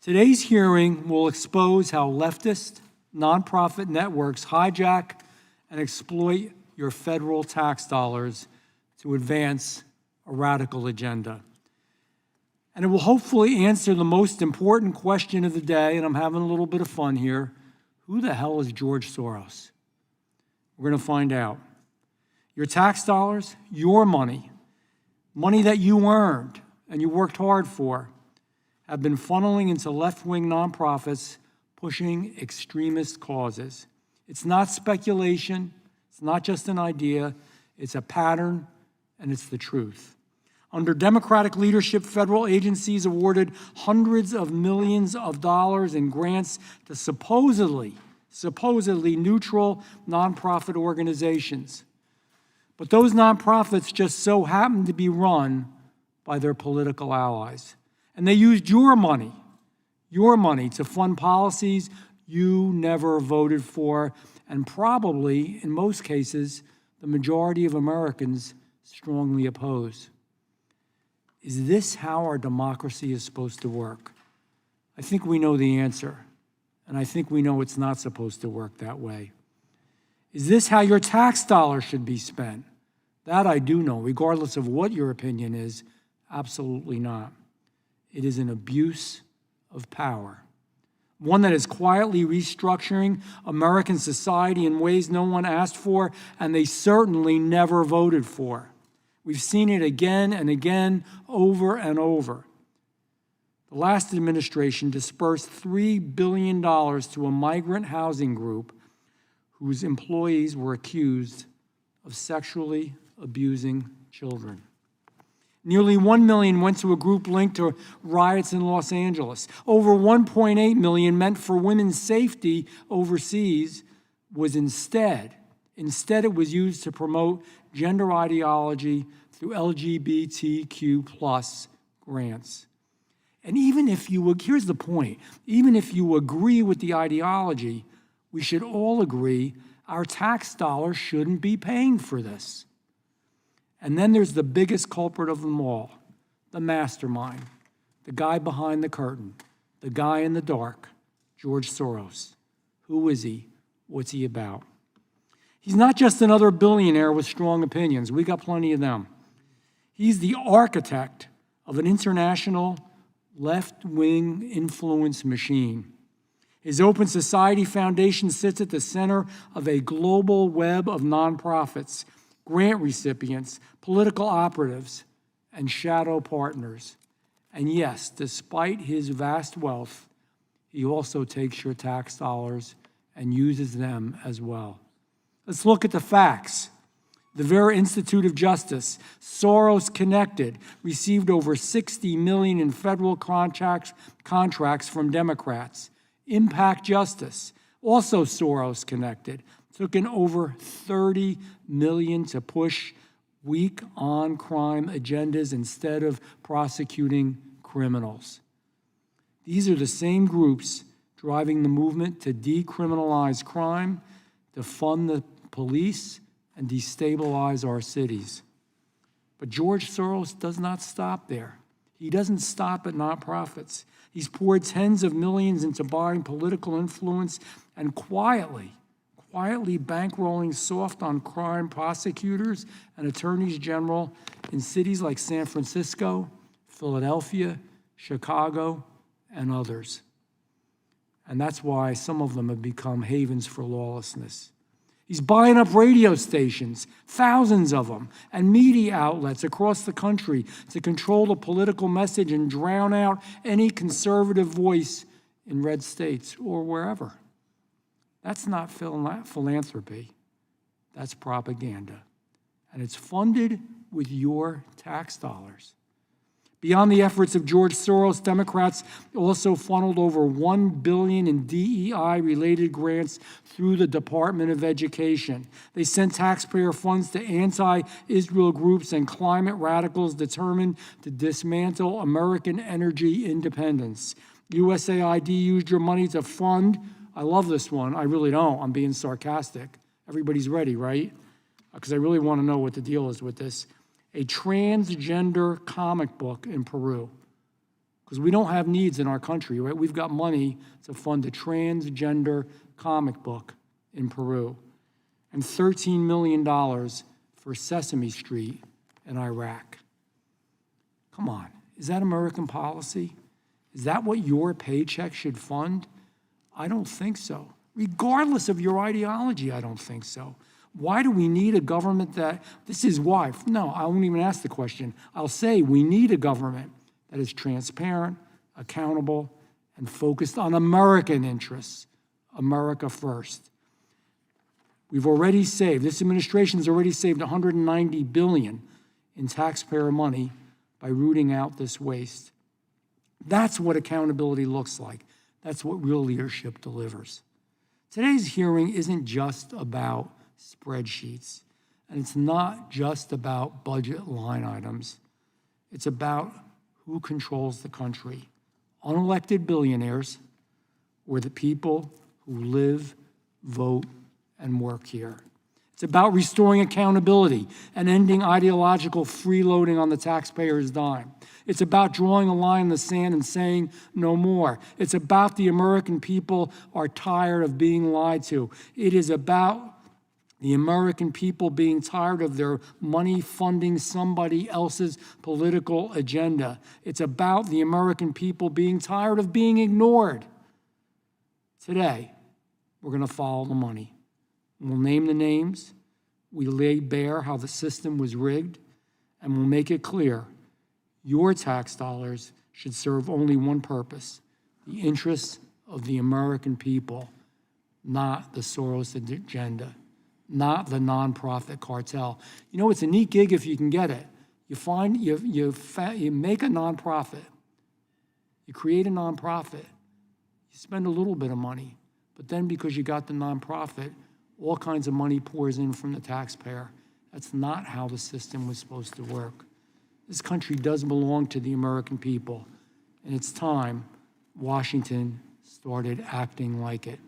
Today's hearing will expose how leftist nonprofit networks hijack and exploit your federal tax dollars to advance a radical agenda. And it will hopefully answer the most important question of the day, and I'm having a little bit of fun here. Who the hell is George Soros? We're going to find out. Your tax dollars, your money, money that you earned and you worked hard for, have been funneling into left-wing nonprofits pushing extremist causes. It's not speculation. It's not just an idea. It's a pattern, and it's the truth. Under Democratic leadership, federal agencies awarded hundreds of millions of dollars in grants to supposedly neutral nonprofit organizations. But those nonprofits just so happen to be run by their political allies. And they used your money to fund policies you never voted for, and probably, in most cases, the majority of Americans strongly oppose. Is this how our democracy is supposed to work? I think we know the answer, and I think we know it's not supposed to work that way. Is this how your tax dollars should be spent? That I do know, regardless of what your opinion is, absolutely not. It is an abuse of power, one that is quietly restructuring American society in ways no one asked for, and they certainly never voted for. We've seen it again and again, over and over. The last administration dispersed $3 billion to a migrant housing group whose employees were accused of sexually abusing children. Nearly $1 million went to a group linked to riots in Los Angeles. Over $1.8 million meant for women's safety overseas was instead it was used to promote gender ideology through LGBTQ plus grants. And even if here's the point, even if you agree with the ideology, we should all agree our tax dollars shouldn't be paying for this. And then there's the biggest culprit of them all, the mastermind, the guy behind the curtain, the guy in the dark, George Soros. Who is he? What's he about? He's not just another billionaire with strong opinions. We got plenty of them. He's the architect of an international left-wing influence machine. His Open Society Foundation sits at the center of a global web of nonprofits, grant recipients, political operatives, and shadow partners. And yes, despite his vast wealth, he also takes your tax dollars and uses them as well. Let's look at the facts. The Vera Institute of Justice, Soros connected, received over $60 million in federal contracts from Democrats. Impact Justice, also Soros connected, took in over $30 million to push weak on-crime agendas instead of prosecuting criminals. These are the same groups driving the movement to decriminalize crime, to fund the police, and destabilize our cities. But George Soros does not stop there. He doesn't stop at nonprofits. He's poured tens of millions into buying political influence and quietly bankrolling soft-on-crime prosecutors and attorneys general in cities like San Francisco, Philadelphia, Chicago, and others. And that's why some of them have become havens for lawlessness. He's buying up radio stations, thousands of them, and media outlets across the country to control the political message and drown out any conservative voice in red states or wherever. That's not philanthropy. That's propaganda. And it's funded with your tax dollars. Beyond the efforts of George Soros, Democrats also funneled over $1 billion in DEI-related grants through the Department of Education. They sent taxpayer funds to anti-Israel groups and climate radicals determined to dismantle American energy independence. USAID used your money to fund, I love this one, I really don't, I'm being sarcastic. Everybody's ready, right? Because I really want to know what the deal is with this. A transgender comic book in Peru because we don't have needs in our country, right? We've got money to fund a transgender comic book in Peru and $13 million for Sesame Street in Iraq. Come on, is that American policy? Is that what your paycheck should fund? I don't think so. Regardless of your ideology, I don't think so. Why do we need a government that, this is why, no, I won't even ask the question. I'll say we need a government that is transparent, accountable, and focused on American interests, America first. We've already saved, this administration has already saved $190 billion in taxpayer money by rooting out this waste. That's what accountability looks like. That's what real leadership delivers. Today's hearing isn't just about spreadsheets, and it's not just about budget line items. It's about who controls the country, unelected billionaires or the people who live, vote, and work here. It's about restoring accountability and ending ideological freeloading on the taxpayer's dime. It's about drawing a line in the sand and saying no more. It's about the American people are tired of being lied to. It is about the American people being tired of their money funding somebody else's political agenda. It's about the American people being tired of being ignored. Today, we're going to follow the money. We'll name the names, we lay bare how the system was rigged, and we'll make it clear your tax dollars should serve only one purpose, the interests of the American people, not the Soros agenda, not the nonprofit cartel. You know, it's a neat gig if you can get it. You make a nonprofit, you create a nonprofit, you spend a little bit of money, but then because you got the nonprofit, all kinds of money pours in from the taxpayer. That's not how the system was supposed to work. This country does belong to the American people, and it's time Washington started acting like it.